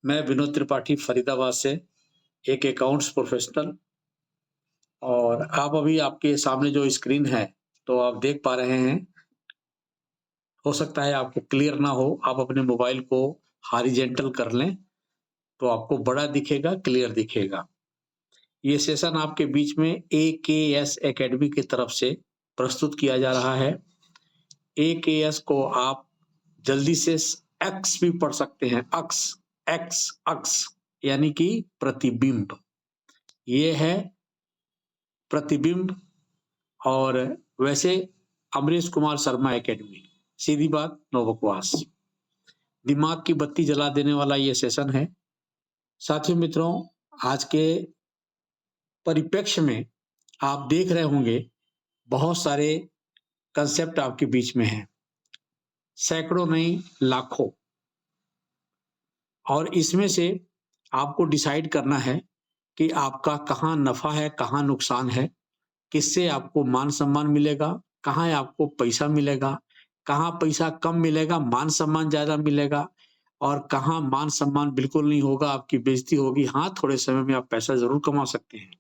मैं विनोद त्रिपाठी फरीदाबाद से एक अकाउंट्स प्रोफेशनल। और आप अभी आपके सामने जो स्क्रीन है, तो आप देख पा रहे हैं। हो सकता है आपको क्लियर ना हो, आप अपने मोबाइल को हॉरिज़ॉन्टल कर लें, तो आपको बड़ा दिखेगा, क्लियर दिखेगा। ये सेशन आपके बीच में एकेएस एकेडमी की तरफ से प्रस्तुत किया जा रहा है। एकेएस को आप जल्दी से एक्स भी पढ़ सकते हैं। अक्स, एक्स, अक्स यानी कि प्रतिबिंब। ये है प्रतिबिंब। और वैसे अमरीश कुमार शर्मा एकेडमी, सीधी बात, नो बकवास। दिमाग की बत्ती जला देने वाला ये सेशन है। साथियों मित्रों, आज के परिप्रेक्ष्य में आप देख रहे होंगे बहुत सारे कंसेप्ट आपके बीच में हैं, सैकड़ों नहीं लाखों। और इसमें से आपको डिसाइड करना है कि आपका कहाँ नफा है, कहाँ नुकसान है, किससे आपको मान सम्मान मिलेगा, कहाँ आपको पैसा मिलेगा, कहाँ पैसा कम मिलेगा, मान सम्मान ज्यादा मिलेगा, और कहाँ मान सम्मान बिल्कुल नहीं होगा, आपकी बेइज्जती होगी। हाँ, थोड़े समय में आप पैसा जरूर कमा सकते हैं।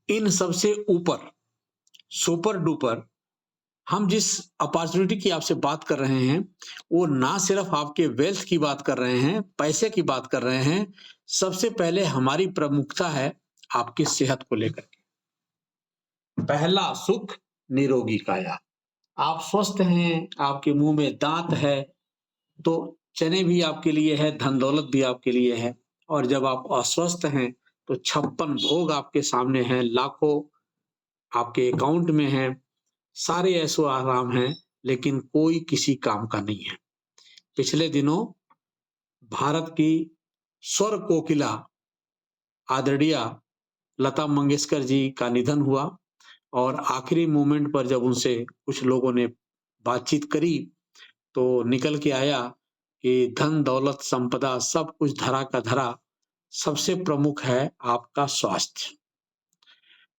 इन सबसे ऊपर सुपर डुपर हम जिस अपॉर्चुनिटी की आपसे बात कर रहे हैं, वो ना सिर्फ आपके वेल्थ की बात कर रहे हैं, पैसे की बात कर रहे हैं। सबसे पहले हमारी प्रमुखता है आपकी सेहत को लेकर के। पहला सुख निरोगी काया। आप स्वस्थ हैं, आपके मुंह में दांत है, तो चने भी आपके लिए है, धन दौलत भी आपके लिए है। और जब आप अस्वस्थ हैं, तो 56 भोग आपके सामने हैं, लाखों आपके अकाउंट में हैं, सारे ऐसो आराम हैं, लेकिन कोई किसी काम का नहीं है। पिछले दिनों भारत की स्वर कोकिला आदरणीय लता मंगेशकर जी का निधन हुआ। और आखिरी मोमेंट पर जब उनसे कुछ लोगों ने बातचीत करी, तो निकल के आया कि धन दौलत संपदा सब कुछ धरा का धरा, सबसे प्रमुख है आपका स्वास्थ्य।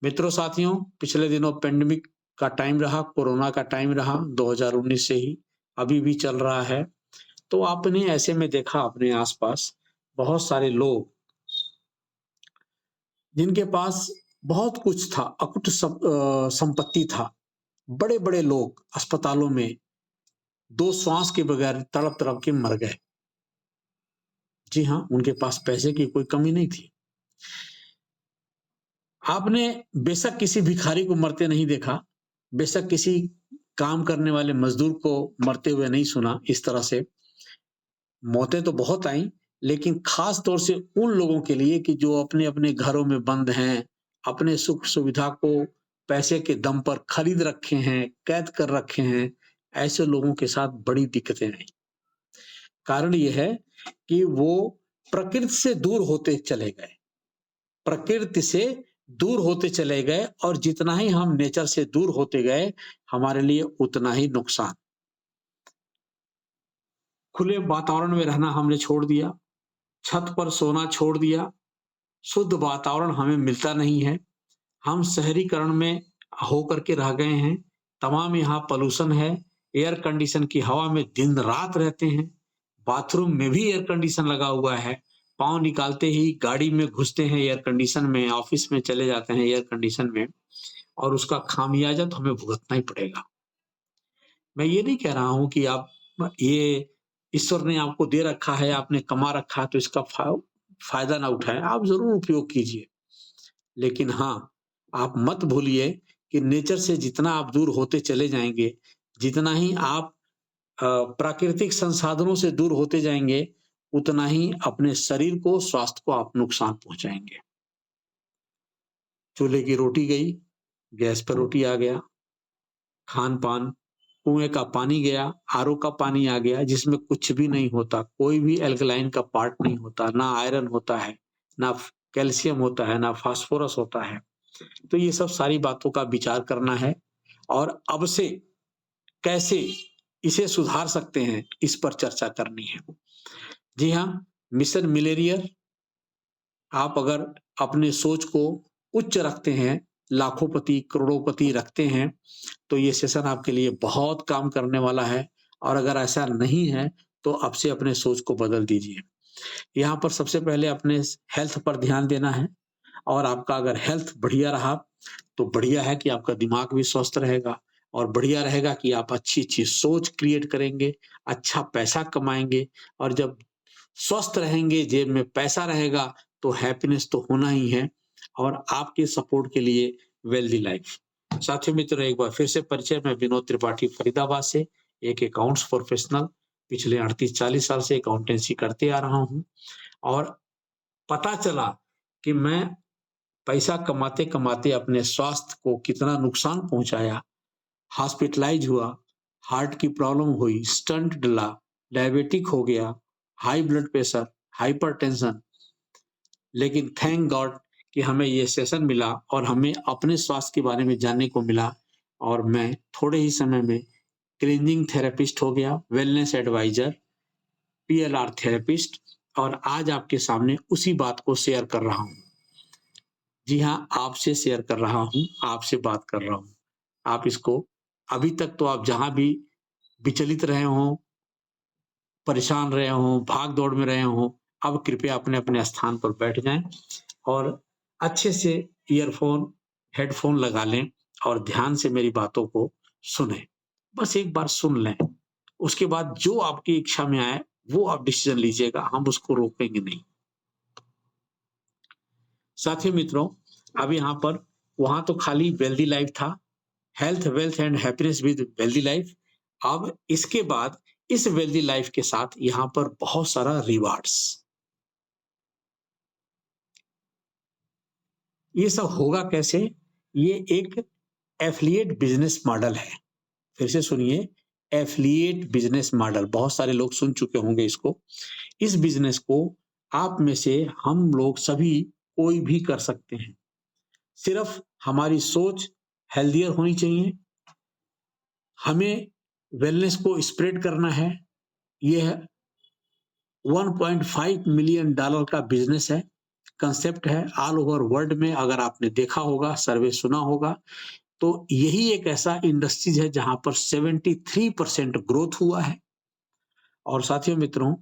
मित्रों साथियों, पिछले दिनों पेंडेमिक का टाइम रहा, कोरोना का टाइम रहा, 2019 से ही अभी भी चल रहा है। तो आपने ऐसे में देखा अपने आसपास बहुत सारे लोग जिनके पास बहुत कुछ था, अकुट संपत्ति था। बड़े बड़े लोग अस्पतालों में दो श्वास के बगैर तड़प तड़प के मर गए। जी हाँ, उनके पास पैसे की कोई कमी नहीं थी। आपने बेशक किसी भिखारी को मरते नहीं देखा, बेशक किसी काम करने वाले मजदूर को मरते हुए नहीं सुना। इस तरह से मौतें तो बहुत आई, लेकिन खास तौर से उन लोगों के लिए कि जो अपने अपने घरों में बंद हैं, अपने सुख सुविधा को पैसे के दम पर खरीद रखे हैं, कैद कर रखे हैं, ऐसे लोगों के साथ बड़ी दिक्कतें आई। कारण यह है कि वो प्रकृति से दूर होते चले गए, प्रकृति से दूर होते चले गए, और जितना ही हम नेचर से दूर होते गए, हमारे लिए उतना ही नुकसान। खुले वातावरण में रहना हमने छोड़ दिया, छत पर सोना छोड़ दिया, शुद्ध वातावरण हमें मिलता नहीं है। हम शहरीकरण में होकर के रह गए हैं। तमाम यहाँ पॉल्यूशन है, एयर कंडीशन की हवा में दिन रात रहते हैं। बाथरूम में भी एयर कंडीशन लगा हुआ है, पाँव निकालते ही गाड़ी में घुसते हैं एयर कंडीशन में, ऑफिस में चले जाते हैं एयर कंडीशन में, और उसका खामियाजा तो हमें भुगतना ही पड़ेगा। मैं ये नहीं कह रहा हूँ कि आप ये ईश्वर ने आपको दे रखा है, आपने कमा रखा है, तो इसका फायदा ना उठाएं। आप जरूर उपयोग कीजिए, लेकिन हाँ, आप मत भूलिए कि नेचर से जितना आप दूर होते चले जाएंगे, जितना ही आप प्राकृतिक संसाधनों से दूर होते जाएंगे, उतना ही अपने शरीर को, स्वास्थ्य को आप नुकसान पहुंचाएंगे। चूल्हे की रोटी गई, गैस पर रोटी आ गया। खान पान, कुएं का पानी गया, आरओ का पानी आ गया, जिसमें कुछ भी नहीं होता, कोई भी एल्कलाइन का पार्ट नहीं होता, ना आयरन होता है, ना कैल्शियम होता है, ना फास्फोरस होता है। तो ये सब सारी बातों का विचार करना है, और अब से कैसे इसे सुधार सकते हैं, इस पर चर्चा करनी है। जी हाँ, मिशन मिलेनियर, आप अगर अपने सोच को उच्च रखते हैं, लाखोंपति करोड़ोंपति रखते हैं, तो ये सेशन आपके लिए बहुत काम करने वाला है। और अगर ऐसा नहीं है, तो अब से अपने सोच को बदल दीजिए। यहाँ पर सबसे पहले अपने हेल्थ पर ध्यान देना है और आपका अगर हेल्थ बढ़िया रहा, तो बढ़िया है कि आपका दिमाग भी स्वस्थ रहेगा और बढ़िया रहेगा कि आप अच्छी-अच्छी सोच क्रिएट करेंगे, अच्छा पैसा कमाएँगे और जब स्वस्थ रहेंगे, जेब में पैसा रहेगा, तो हैप्पीनेस तो होना ही है और आपके सपोर्ट के लिए वेल्दी लाइफ। साथियों मित्रों, एक बार फिर से परिचय, मैं विनोद त्रिपाठी फरीदाबाद से, एक अकाउंट्स प्रोफेशनल, पिछले 38-40 साल से अकाउंटेंसी करते आ रहा हूँ और पता चला कि मैं पैसा कमाते-कमाते अपने स्वास्थ्य को कितना नुकसान पहुँचाया, हॉस्पिटलाइज़ हुआ, हार्ट की प्रॉब्लम हुई, स्टंट डला, डायबिटिक हो गया, हाई ब्लड प्रेशर, हाइपरटेंशन। लेकिन थैंक गॉड कि हमें ये सेशन मिला और हमें अपने स्वास्थ्य के बारे में जानने को मिला और मैं थोड़े ही समय में क्लींजिंग थेरेपिस्ट हो गया, वेलनेस एडवाइज़र, पीएलआर थेरेपिस्ट और आज आपके सामने उसी बात को शेयर कर रहा हूँ। जी हाँ, आपसे शेयर कर रहा हूँ, आपसे बात कर रहा हूँ। आप इसको अभी तक तो आप जहाँ भी विचलित रहे हों, परेशान रहे हों, भाग-दौड़ में रहे हों, अब कृपया अपने-अपने स्थान पर बैठ जाएँ और अच्छे से ईयरफ़ोन, हेडफ़ोन लगा लें और ध्यान से मेरी बातों को सुनें। बस एक बार सुन लें, उसके बाद जो आपकी इच्छा में आए, वो आप डिसीज़न लीजिएगा, हम उसको रोकेंगे नहीं। साथियों मित्रों, अब यहाँ पर वहाँ तो खाली वेल्दी लाइफ था, health, wealth and happiness with wealthy life. अब इसके बाद इस वेल्दी लाइफ के साथ यहाँ पर बहुत सारा रिवार्ड्स। ये सब होगा कैसे? ये एक एफ़िलिएट बिज़नेस मॉडल है। फिर से सुनिए, एफ़िलिएट बिज़नेस मॉडल, बहुत सारे लोग सुन चुके होंगे इसको। इस बिज़नेस को आप में से हम लोग सभी कोई भी कर सकते हैं। सिर्फ हमारी सोच हेल्दियर होनी चाहिए, हमें वेलनेस को स्प्रेड करना है। यह $1.5 मिलियन का बिजनेस है, कंसेप्ट है ऑल ओवर वर्ल्ड में। अगर आपने देखा होगा, सर्वे सुना होगा, तो यही एक ऐसा इंडस्ट्रीज है जहां पर 73% ग्रोथ हुआ है। और साथियों मित्रों,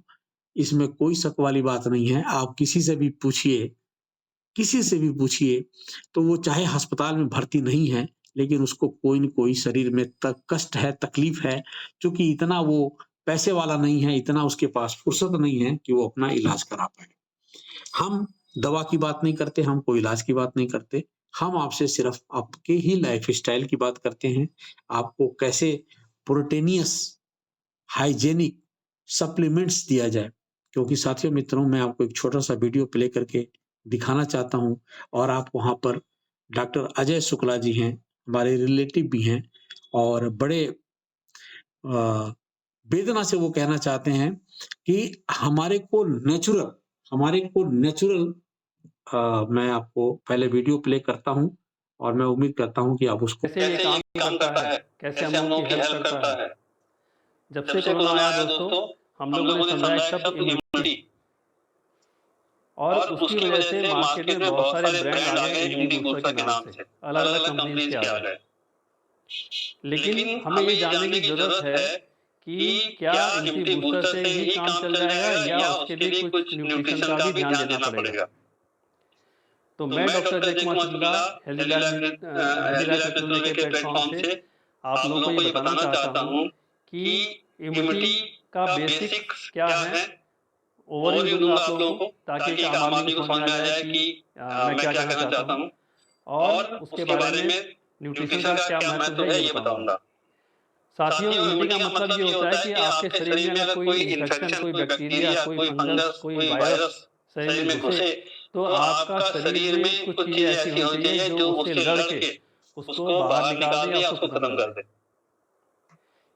इसमें कोई शक वाली बात नहीं है। आप किसी से भी पूछिए, तो वो चाहे अस्पताल में भर्ती नहीं है, लेकिन उसको कोई न कोई शरीर में कष्ट है, तकलीफ है, क्योंकि इतना वो पैसे वाला नहीं है, इतना उसके पास फुर्सत नहीं है कि वो अपना इलाज करा पाए। हम दवा की बात नहीं करते, हम कोई इलाज की बात नहीं करते। हम आपसे सिर्फ आपके ही लाइफ़स्टाइल की बात करते हैं। आपको कैसे प्रोटीनियस, हाइजीनिक सप्लीमेंट्स दिया जाए। क्योंकि साथियों मित्रों, मैं आपको एक छोटा-सा वीडियो प्ले करके दिखाना चाहता हूँ और आप वहाँ पर डॉक्टर अजय शुक्ला जी हैं, हमारे रिलेटिव भी हैं और बड़े अ, वेदना से वो कहना चाहते हैं कि हमारे को नेचुरल मैं आपको पहले वीडियो प्ले करता हूँ और मैं उम्मीद करता हूँ कि आप उसको कैसे ये काम करता है, कैसे हम लोगों की हेल्प करता है। जब से कोरोना आया दोस्तों, हम लोगों ने समझा एक शब्द इम्यूनिटी और उसकी वजह से मार्केट में बहुत सारे ब्रांड आ गए इम्यूनिटी बूस्टर के नाम से, अलग-अलग कंपनीज़ के आ गए। लेकिन हमें ये जानने की ज़रूरत है कि क्या इम्यूनिटी बूस्टर से ही काम चल जाएगा या उसके लिए कुछ न्यूट्रिशन का भी ध्यान देना पड़ेगा। तो मैं doctor Ajay Kumar Shukla healthy life explorer के प्लेटफ़ॉर्म से आप लोगों को ये बताना चाहता हूँ कि इम्यूनिटी का बेसिक्स क्या है, ओवरव्यू दूँगा आप लोगों को ताकि एक आम आदमी को समझ में आ जाए कि मैं क्या कहना चाहता हूँ और उसके बारे में न्यूट्रिशन का क्या महत्व है ये बताऊँगा। साथियों, इम्यूनिटी का मतलब ये होता है कि आपके शरीर में अगर कोई इन्फेक्शन, कोई बैक्टीरिया, कोई फंगस, कोई वायरस शरीर में घुसे, तो आपका शरीर में कुछ चीज़ें ऐसी होनी चाहिए जो उससे लड़ के उसको बाहर निकाल दे या उसको खत्म कर दे।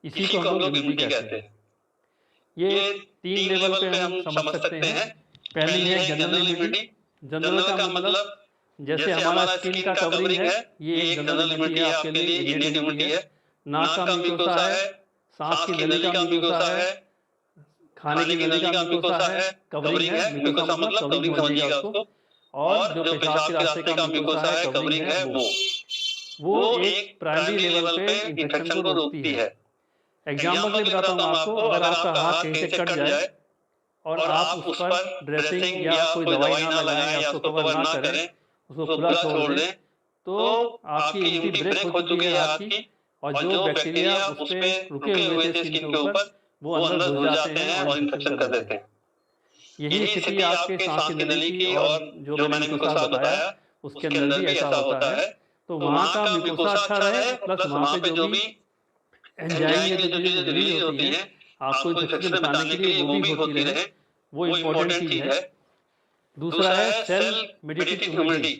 इसी को हम लोग इम्यूनिटी कहते हैं। ये 3 लेवल पे हम समझ सकते हैं। पहली है जनरल इम्यूनिटी। जनरल का मतलब जैसे हमारा स्किन का कवरिंग है, ये एक जनरल इम्यूनिटी है आपके लिए, इनेट इम्यूनिटी है। नाक का म्यूकोसा है, सांस की नली का म्यूकोसा है, खाने की नली का म्यूकोसा है, कवरिंग है, म्यूकोसा मतलब कवरिंग समझिएगा उसको। और जो पेशाब के रास्ते का म्यूकोसा है, कवरिंग है वो एक प्राइमरी लेवल पे इन्फेक्शन को रोकती है। एग्जाम्पल के लिए बताता हूँ आपको, अगर आपका हाथ कहीं से कट जाए और आप उस पर ड्रेसिंग या कोई दवाई ना लगाएं या उसको कवर ना करें, उसको खुला छोड़ दें, तो आपकी इम्यूनिटी ब्रेक हो चुकी है हाथ की, और जो बैक्टीरिया उस पे रुके हुए थे स्किन के ऊपर, वो अंदर घुस जाते हैं और इन्फेक्शन कर देते हैं। यही स्थिति आपके सांस की नली की और जो मैंने म्यूकोसा बताया उसके अंदर भी ऐसा होता है। तो वहाँ का म्यूकोसा अच्छा रहे, प्लस वहाँ पे जो भी एंजाइम या जो चीज़ें रिलीज होती हैं आपको इन्फेक्शन से बचाने के लिए, वो भी होती रहे, वो इम्पोर्टेंट चीज़ है। दूसरा है सेल मेडिएटेड इम्यूनिटी,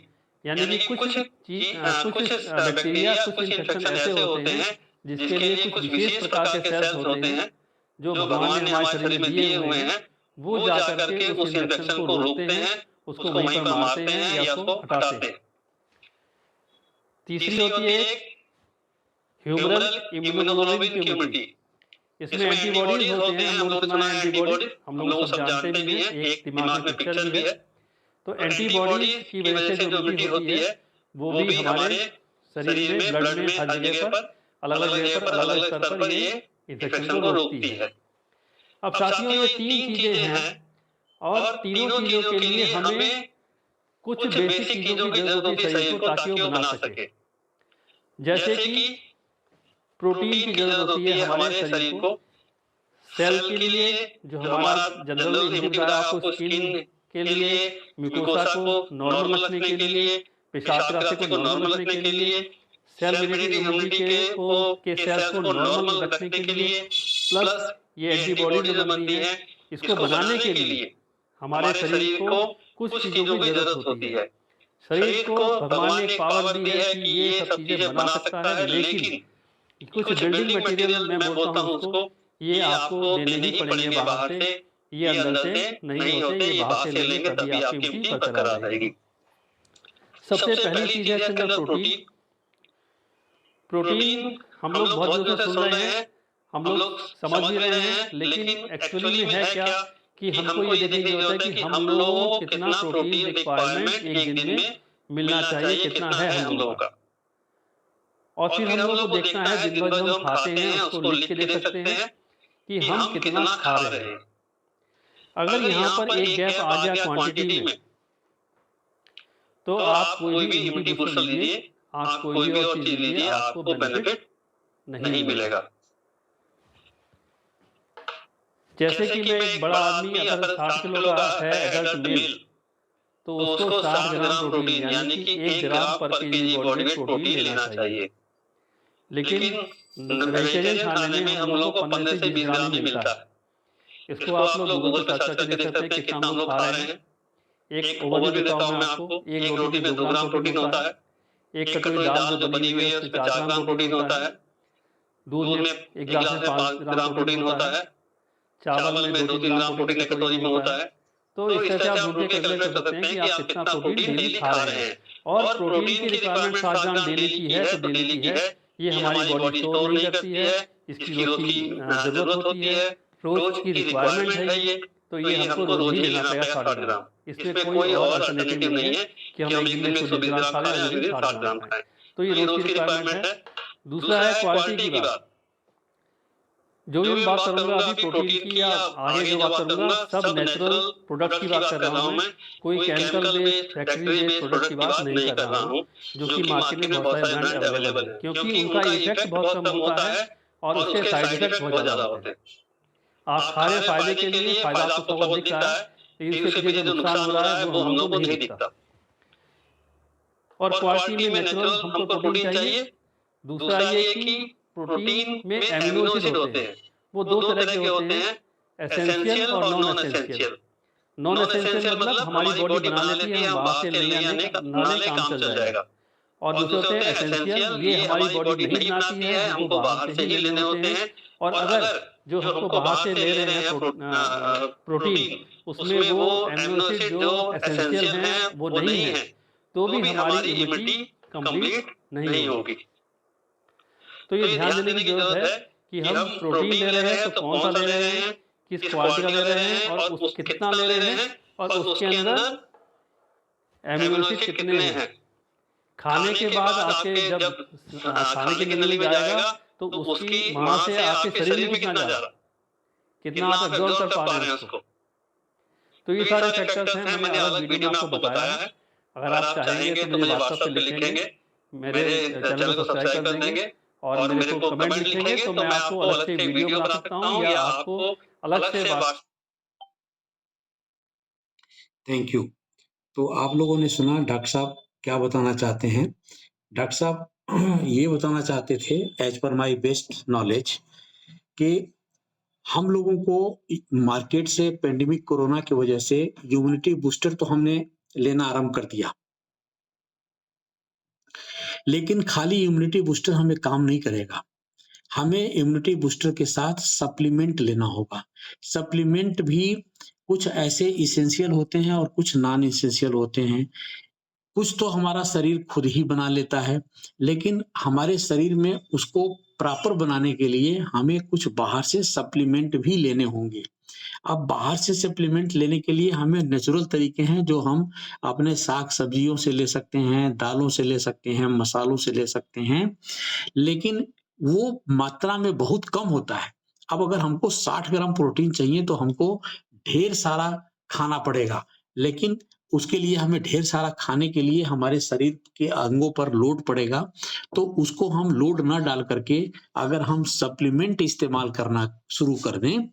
यानी कि कुछ बैक्टीरिया, कुछ इन्फेक्शन ऐसे होते हैं जिसके लिए कुछ विशेष प्रकार के सेल्स होते हैं जो भगवान ने हमारे शरीर में दिए हुए हैं, वो जा करके उस इन्फेक्शन को रोकते हैं, उसको वहीं पर मारते हैं या उसको हटाते हैं। तीसरी होती है ह्यूमरल इम्यूनोग्लोबुलिन की इम्यूनिटी। इसमें एंटीबॉडीज होते हैं, हम लोग सुना है एंटीबॉडीज, हम लोग सब जानते भी हैं, एक दिमाग में पिक्चर भी है। तो एंटीबॉडीज की वजह से जो इम्यूनिटी होती है वो भी हमारे शरीर में, ब्लड में, हर जगह पर, अलग अलग जगह पर, अलग अलग स्तर पर ये इन्फेक्शन को रोकती है। अब साथियों, ये 3 चीजें हैं और तीनों चीजों के लिए हमें कुछ बेसिक चीजों की जरूरत होती है शरीर को, ताकि वो बना सके। जैसे कि प्रोटीन की जरूरत होती है हमारे शरीर को सेल के लिए, जो हमारा जनरल इम्यूनिटी बता रहा आपको, स्किन के लिए, म्यूकोसा को नॉर्मल रखने के लिए, पेशाब के रास्ते को नॉर्मल रखने के लिए, सेल मेडिएटेड इम्यूनिटी के सेल्स को नॉर्मल रखने के लिए, प्लस ये एंटीबॉडीज जो बनती हैं, इसको बनाने के लिए हमारे शरीर को कुछ चीज़ों की ज़रूरत होती है। शरीर को भगवान ने एक पावर दी है कि ये सब चीज़ें बना सकता है, लेकिन कुछ बिल्डिंग मटेरियल मैं बोलता हूँ उसको, ये आपको देने ही पड़ेंगे बाहर से, ये अंदर से नहीं होते, ये बाहर से लेंगे तभी आपकी इम्यूनिटी बरकरार रहेगी। सबसे पहली चीज़ है इसके अंदर प्रोटीन। प्रोटीन हम लोग बहुत दिनों से सुन रहे हैं, हम लोग समझ भी रहे हैं, लेकिन एक्चुअली में है क्या कि हमको ये देखने की जरूरत है कि हम लोगों को कितना प्रोटीन रिक्वायरमेंट एक दिन में मिलना चाहिए, कितना है हम लोगों का। और फिर हम लोगों को देखना है दिन भर जो हम खाते हैं उसको लिख के देख सकते हैं कि हम कितना खा रहे हैं। अगर यहाँ पर एक गैप आ गया क्वांटिटी में, तो आप कोई भी इम्यूनिटी बूस्टर लीजिए, आप कोई भी और चीज लीजिए, आपको बेनिफिट नहीं मिलेगा। जैसे कि मैं एक बड़ा आदमी अगर 60 किलो का है, एडल्ट मेल, तो उसको 60 ग्राम प्रोटीन यानी कि 1 ग्राम पर केजी बॉडी वेट प्रोटीन लेना चाहिए। लेकिन वेजिटेरियन खाने में हम लोग को 15 से 20 ग्राम ही मिलता है। इसको आप लोग गूगल पे सर्च करके देख सकते हैं कितना हम लोग खा रहे हैं। एक ओवरव्यू देता हूँ मैं आपको। एक रोटी में 2 ग्राम प्रोटीन होता है। एक कटोरी दाल जो बनी हुई है उसमें 4 ग्राम प्रोटीन होता है। दूध में 1 गिलास में 5 ग्राम प्रोटीन होता है। चावल में 2-3 ग्राम प्रोटीन एक कटोरी में होता है। तो इस तरह से आप ढूंढ के कैलकुलेट कर सकते हैं कि आप कितना प्रोटीन डेली खा रहे हैं। और प्रोटीन की रिक्वायरमेंट 60 ग्राम डेली की है तो डेली की है, ये हमारी बॉडी स्टोर नहीं करती है, इसकी रोज की जरूरत होती है, रोज की रिक्वायरमेंट है ये, तो ये हमको रोज ही लेना पड़ेगा 60 ग्राम। इसमें कोई और अल्टरनेटिव नहीं है कि हम एक दिन में 120 ग्राम खा लें, एक दिन 60 ग्राम खाएं। तो ये रोज की रिक्वायरमेंट है। दूसरा है क्वालिटी की बात। जो भी मैं बात करूंगा अभी प्रोटीन की या आगे जो बात करूंगा, सब नेचुरल प्रोडक्ट की बात कर रहा हूं मैं, कोई chemical based factory based product की बात नहीं कर रहा हूं, जो कि मार्केट में बहुत सारे ब्रांड अवेलेबल है, क्योंकि उनका इफेक्ट बहुत कम होता है और उसके साइड इफेक्ट बहुत ज्यादा होते हैं। आप खा रहे फायदे के लिए, फायदा आपको थोड़ा बहुत दिख रहा है, लेकिन उसके पीछे जो नुकसान हो रहा है वो हम लोग को नहीं दिखता। और क्वालिटी में नेचुरल हमको प्रोटीन चाहिए। दूसरा ये कि प्रोटीन में एमिनो एसिड होते हैं, वो 2 तरह के होते हैं, एसेंशियल और नॉन एसेंशियल। नॉन एसेंशियल मतलब हमारी बॉडी बना लेती है, हम बाहर से ले आने काम चल जाएगा। और दूसरे होते हैं एसेंशियल, ये हमारी बॉडी नहीं बनाती है, हमको बाहर से ही लेने होते हैं। और अगर जो हमको बाहर से ले रहे हैं प्रोटीन, उसमें वो एमिनो एसिड जो एसेंशियल हैं वो नहीं है, तो भी हमारी इम्यूनिटी कंप्लीट नहीं होगी। तो ये ध्यान देने की जरूरत है कि हम प्रोटीन ले रहे हैं तो कौन सा ले रहे हैं, किस क्वालिटी का ले रहे हैं और उस कितना ले रहे हैं, और उसके अंदर एमिनो एसिड कितने हैं। खाने के बाद आपके जब खाने के नली में जाएगा तो उसकी वहाँ से आपके शरीर में कितना जा रहा है, कितना आप एब्ज़ॉर्ब कर पा रहे हैं उसको। तो ये सारे फैक्टर्स हैं, मैंने अलग वीडियो में आपको बताया है। अगर आप चाहेंगे तो मुझे व्हाट्सएप पे लिख लेंगे, मेरे चैनल को सब्सक्राइब कर देंगे और मेरे को कमेंट लिखेंगे, तो मैं आपको अलग से वीडियो बना सकता हूँ या आपको अलग से व्हाट्स थैंक यू। तो आप लोगों ने सुना डॉक्टर साहब क्या बताना चाहते हैं। डॉक्टर साहब ये बताना चाहते थे as per my best knowledge कि हम लोगों को मार्केट से पेंडेमिक कोरोना की वजह से इम्यूनिटी बूस्टर तो हमने लेना आरंभ कर दिया। लेकिन खाली इम्यूनिटी बूस्टर हमें काम नहीं करेगा। हमें इम्यूनिटी बूस्टर के साथ सप्लीमेंट लेना होगा। सप्लीमेंट भी कुछ ऐसे एसेंशियल होते हैं और कुछ नॉन एसेंशियल होते हैं। कुछ तो हमारा शरीर खुद ही बना लेता है, लेकिन हमारे शरीर में उसको प्रॉपर बनाने के लिए हमें कुछ बाहर से सप्लीमेंट भी लेने होंगे। अब बाहर से सप्लीमेंट लेने के लिए हमें नेचुरल तरीके हैं जो हम अपने साग-सब्जियों से ले सकते हैं, दालों से ले सकते हैं, मसालों से ले सकते हैं, लेकिन वो मात्रा में बहुत कम होता है। अब अगर हमको 60 ग्राम प्रोटीन चाहिए तो हमको ढेर सारा खाना पड़ेगा, लेकिन उसके लिए हमें ढेर सारा खाने के लिए हमारे शरीर के अंगों पर लोड पड़ेगा, तो उसको हम लोड ना डाल करके अगर हम सप्लीमेंट इस्तेमाल करना शुरू कर दें,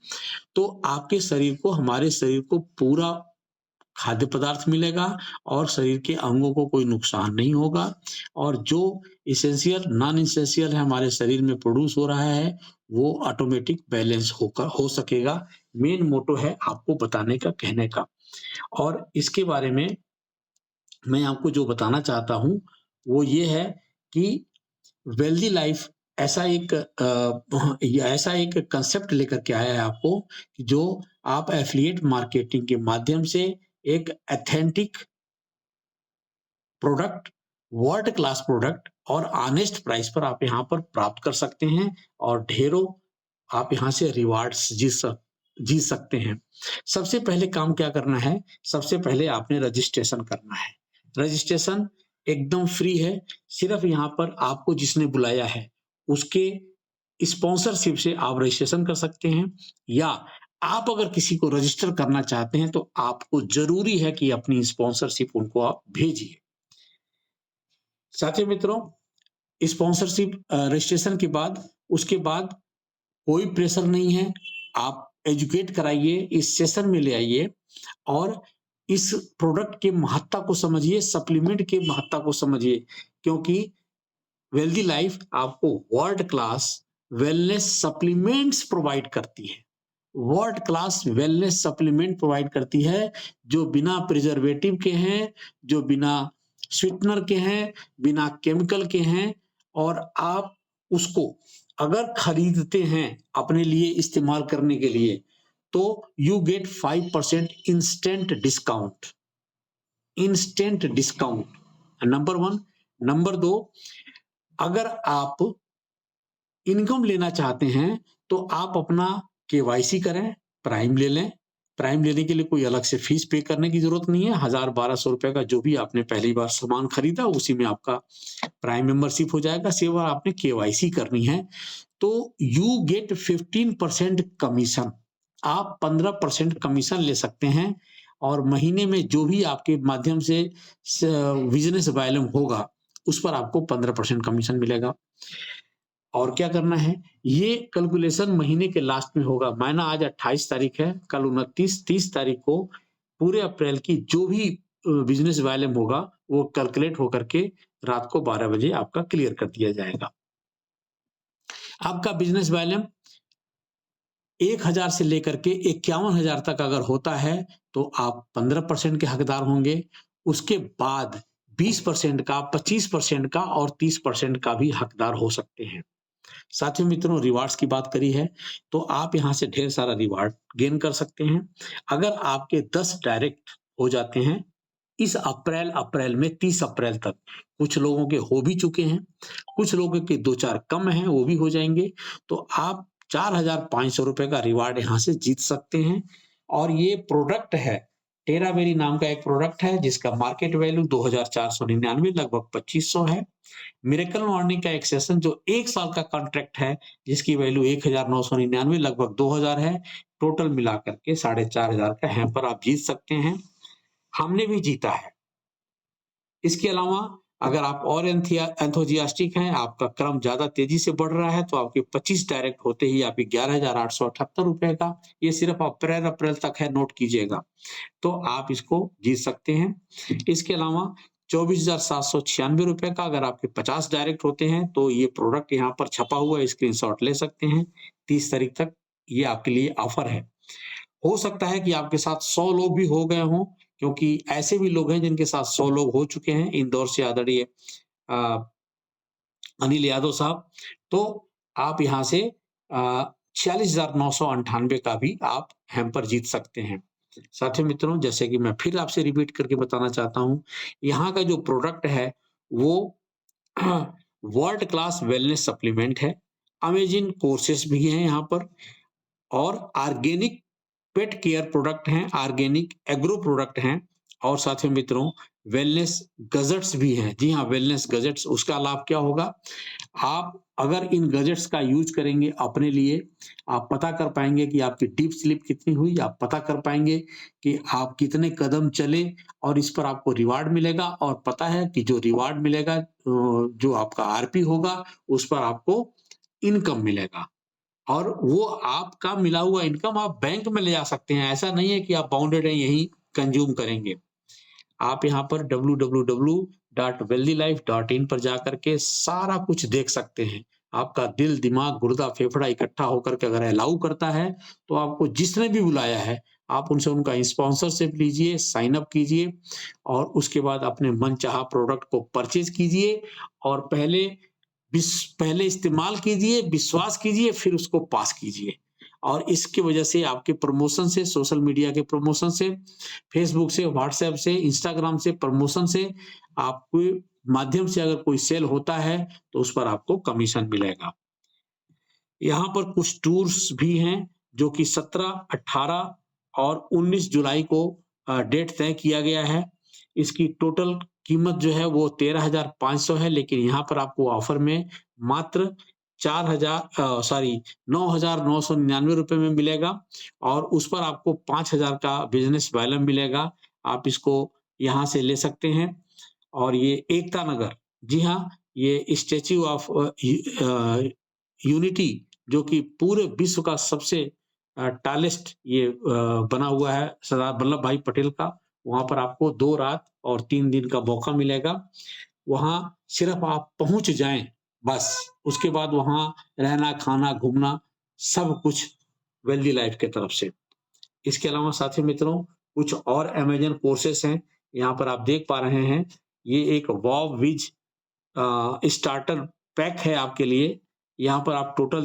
तो आपके शरीर को हमारे शरीर को पूरा खाद्य पदार्थ मिलेगा और शरीर के अंगों को कोई नुकसान नहीं होगा और जो एसेंशियल नॉन एसेंशियल है हमारे शरीर में प्रोड्यूस हो रहा है वो ऑटोमेटिक बैलेंस होकर हो सकेगा। मेन मोटो है आपको बताने का कहने का। और इसके बारे में मैं आपको जो बताना चाहता हूँ वो ये है कि वेल्दी लाइफ ऐसा एक कांसेप्ट लेकर के आया है आपको कि जो आप एफिलिएट मार्केटिंग के माध्यम से एक authentic product, world class product और ऑनेस्ट प्राइस पर आप यहाँ पर प्राप्त कर सकते हैं और ढेरों आप यहाँ से रिवार्ड्स जीत सकते हैं। सबसे पहले काम क्या करना है? सबसे पहले आपने रजिस्ट्रेशन करना है। रजिस्ट्रेशन एकदम फ्री है। सिर्फ यहाँ पर आपको जिसने बुलाया है, उसके स्पॉन्सरशिप से आप रजिस्ट्रेशन कर सकते हैं या आप अगर किसी को रजिस्टर करना चाहते हैं, तो आपको ज़रूरी है कि अपनी स्पॉन्सरशिप उनको आप भेजिए। साथियों मित्रों, स्पॉन्सरशिप रजिस्ट्रेशन के बाद उसके बाद कोई प्रेशर नहीं है। आप एजुकेट कराइए, इस सेशन में ले आइए और इस प्रोडक्ट के महत्ता को समझिए, सप्लीमेंट के महत्ता को समझिए क्योंकि वेल्दी लाइफ आपको world class wellness supplements provide करती है। World class wellness supplement provide करती है जो बिना प्रिजर्वेटिव के हैं, जो बिना स्वीटनर के हैं, बिना केमिकल के हैं और आप उसको अगर खरीदते हैं अपने लिए इस्तेमाल करने के लिए तो you get 5% instant discount number 1। Number 2, अगर आप इनकम लेना चाहते हैं तो आप अपना केवाईसी करें, प्राइम ले लें। प्राइम लेने के लिए कोई अलग से फीस पे करने की जरूरत नहीं है। 1000-1200 रुपए का जो भी आपने पहली बार सामान खरीदा उसी में आपका प्राइम मेंबरशिप हो जाएगा। सिर्फ आपने केवाईसी करनी है तो यू गेट 15% कमीशन। आप 15% कमीशन ले सकते हैं और महीने में जो भी आपके माध्यम से बिजनेस वॉल्यूम होगा उस पर आपको 15% कमीशन मिलेगा। और क्या करना है, ये कैलकुलेशन महीने के लास्ट में होगा। माना आज 28 तारीख है, कल 29-30 तारीख को पूरे अप्रैल की जो भी बिजनेस वॉल्यूम होगा वो कैलकुलेट होकर के रात को 12 बजे आपका क्लियर कर दिया जाएगा। आपका बिजनेस वॉल्यूम 1000 से लेकर के 51,000 तक अगर होता है तो आप 15% के हकदार होंगे। उसके बाद 20% का, 25% का और 30% का भी हकदार हो सकते हैं। साथियों मित्रों, रिवार्ड्स की बात करी है तो आप यहाँ से ढेर सारा रिवार्ड गेन कर सकते हैं। अगर आपके 10 डायरेक्ट हो जाते हैं इस अप्रैल में 30 अप्रैल तक, कुछ लोगों के हो भी चुके हैं, कुछ लोगों के 2-4 कम हैं वो भी हो जाएंगे, तो आप 4500 रुपए का रिवार्ड यहाँ से जीत सकते हैं। और ये प्रोडक्ट है टेराबेरी नाम का एक प्रोडक्ट है जिसका मार्केट वैल्यू 2499 लगभग 2500 है। मिरेकल मॉर्निंग का एक सेशन जो 1 साल का कॉन्ट्रैक्ट है जिसकी वैल्यू 1999 लगभग 2000 है। टोटल मिलाकर के 4500 का हैम्पर आप जीत सकते हैं। हमने भी जीता है। इसके अलावा अगर आप और एंथुसियास्टिक हैं, आपका क्रम ज़्यादा तेजी से बढ़ रहा है तो आपके 25 डायरेक्ट होते ही आपके 11,878 रुपए का, ये सिर्फ अप्रैल तक है, नोट कीजिएगा, तो आप इसको जीत सकते हैं। इसके अलावा 24,796 रुपए का अगर आपके 50 डायरेक्ट होते हैं तो ये प्रोडक्ट यहाँ पर छपा हुआ है, स्क्रीनशॉट ले सकते हैं। 30 तारीख तक ये आपके लिए ऑफर है। हो सकता है कि आपके साथ 100 लोग भी हो गए हों, क्योंकि ऐसे भी लोग हैं जिनके साथ 100 लोग हो चुके हैं। इंदौर से आदरणीय अनिल यादव साहब, तो आप यहाँ से 46,998 का भी आप हैम्पर जीत सकते हैं। साथियों मित्रों, जैसे कि मैं फिर आपसे रिपीट करके बताना चाहता हूँ, यहाँ का जो प्रोडक्ट है वो वर्ल्ड क्लास वेलनेस सप्लीमेंट है। अमेजिंग कोर्सेस भी हैं यहाँ पर और ऑर्गेनिक पेट केयर प्रोडक्ट हैं, ऑर्गेनिक एग्रो प्रोडक्ट हैं और साथियों मित्रों वेलनेस गजेट्स भी हैं। जी हाँ, वेलनेस गजेट्स, उसका लाभ क्या होगा? आप अगर इन गजेट्स का यूज करेंगे अपने लिए, आप पता कर पाएंगे कि आपकी डीप स्लीप कितनी हुई, आप पता कर पाएंगे कि आप कितने कदम चले और इस पर आपको रिवार्ड मिलेगा। और पता है कि जो रिवार्ड मिलेगा, जो आपका आरपी होगा, उस पर आपको इनकम मिलेगा और वो आपका मिला हुआ इनकम आप बैंक में ले जा सकते हैं। ऐसा नहीं है कि आप बाउंडेड हैं, यहीं कंज्यूम करेंगे। आप यहाँ पर www.wealthylife.in पर जाकर के सारा कुछ देख सकते हैं। आपका दिल, दिमाग, गुर्दा, फेफड़ा इकट्ठा होकर के अगर अलाउ करता है, तो आपको जिसने भी बुलाया है, आप उनसे उनका स्पॉन्सरशिप लीजिए, साइन अप कीजिए और उसके बाद अपने मनचाहा प्रोडक्ट को परचेज कीजिए और पहले इस्तेमाल कीजिए, विश्वास कीजिए, फिर उसको पास कीजिए। और इसकी वजह से आपके प्रमोशन से, सोशल मीडिया के प्रमोशन से, फेसबुक से, व्हाट्सएप से, इंस्टाग्राम से प्रमोशन से, आपके माध्यम से अगर कोई सेल होता है तो उस पर आपको कमीशन मिलेगा। यहाँ पर कुछ टूर्स भी हैं जो कि 17, 18 और 19 जुलाई को डेट तय किया गया है। इसकी टोटल कीमत जो है वो 13,500 है, लेकिन यहाँ पर आपको ऑफर में मात्र 9,999 रुपए में मिलेगा और उस पर आपको 5,000 का बिजनेस वायलम मिलेगा। आप इसको यहाँ से ले सकते हैं और ये एकता नगर, जी हाँ, ये स्टैच्यू ऑफ यूनिटी जो कि पूरे विश्व का सबसे टालेस्ट ये बना हुआ है सरदार वल्लभ भाई पटेल का, वहाँ पर आपको 2 रात और 3 दिन का मौका मिलेगा। वहाँ सिर्फ आप पहुँच जाएँ बस, उसके बाद वहाँ रहना, खाना, घूमना सब कुछ वेल्दी लाइफ की तरफ से। इसके अलावा साथियों मित्रों, कुछ और अमेज़न कोर्सेस हैं, यहाँ पर आप देख पा रहे हैं। ये एक वाव विज स्टार्टर पैक है आपके लिए। यहाँ पर आप टोटल